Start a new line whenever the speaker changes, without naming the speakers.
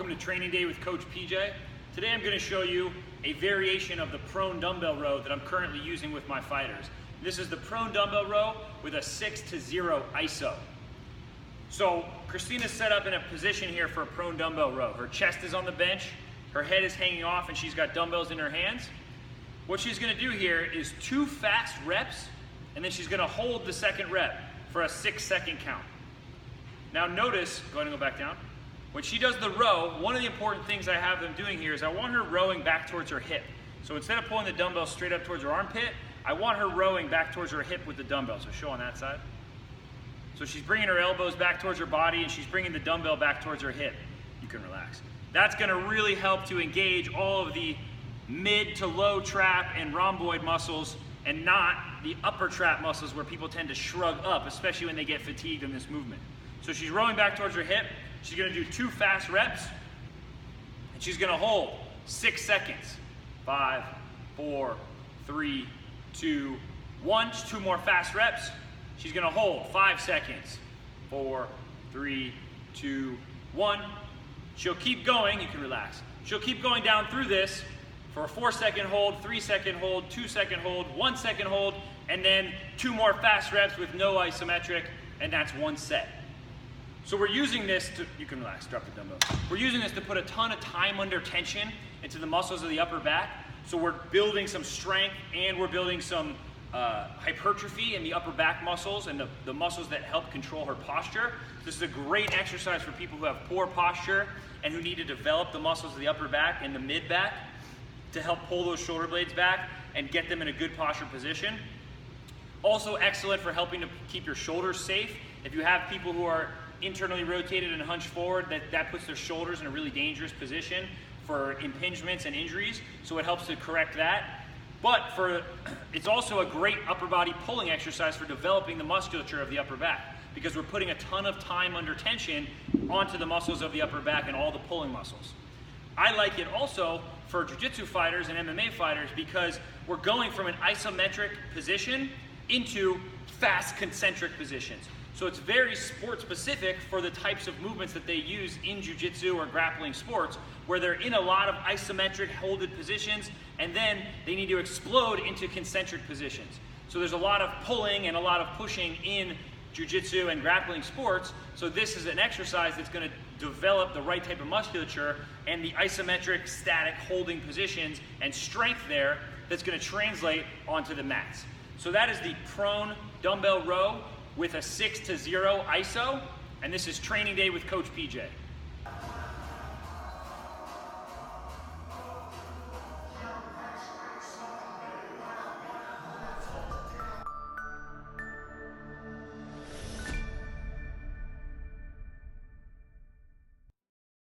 welcome to Training Day with Coach PJ. Today I'm going to show you a variation of the prone dumbbell row that I'm currently using with my fighters. This is the prone dumbbell row with a 6-0 ISO. So Christina's set up in a position here for a prone dumbbell row. Her chest is on the bench, her head is hanging off, and she's got dumbbells in her hands. What she's going to do here is 2 fast reps, and then she's going to hold the second rep for a 6-second count. Now notice, go ahead and go back down. When she does the row, one of the important things I have them doing here is I want her rowing back towards her hip. So instead of pulling the dumbbell straight up towards her armpit, I want her rowing back towards her hip with the dumbbell. So show on that side. So she's bringing her elbows back towards her body and she's bringing the dumbbell back towards her hip. You can relax. That's going to really help to engage all of the mid to low trap and rhomboid muscles and not the upper trap muscles where people tend to shrug up, especially when they get fatigued in this movement. So she's rowing back towards her hip. She's going to do 2 fast reps, and she's going to hold 6 seconds. 5, 4, 3, 2, 1. Just 2 more fast reps. She's going to hold 5 seconds. 4, 3, 2, 1. She'll keep going. You can relax. She'll keep going down through this for a 4-second hold, 3-second hold, 2-second hold, 1-second hold, and then 2 more fast reps with no isometric, and that's 1 set. So we're using this to, you can relax, drop the dumbbell. We're using this to put a ton of time under tension into the muscles of the upper back. So we're building some strength and we're building some hypertrophy in the upper back muscles and the muscles that help control her posture. This is a great exercise for people who have poor posture and who need to develop the muscles of the upper back and the mid back to help pull those shoulder blades back and get them in a good posture position. Also excellent for helping to keep your shoulders safe. If you have people who are internally rotated and hunched forward, that puts their shoulders in a really dangerous position for impingements and injuries, so it helps to correct that. But it's also a great upper body pulling exercise for developing the musculature of the upper back, because we're putting a ton of time under tension onto the muscles of the upper back and all the pulling muscles. I like it also for jiu-jitsu fighters and MMA fighters because we're going from an isometric position into fast concentric positions. So it's very sport specific for the types of movements that they use in jiu-jitsu or grappling sports, where they're in a lot of isometric holded positions and then they need to explode into concentric positions. So there's a lot of pulling and a lot of pushing in jiu-jitsu and grappling sports. So this is an exercise that's going to develop the right type of musculature and the isometric static holding positions and strength there that's going to translate onto the mats. So that is the prone dumbbell row with a 6-0 ISO, and this is Training Day with Coach PJ.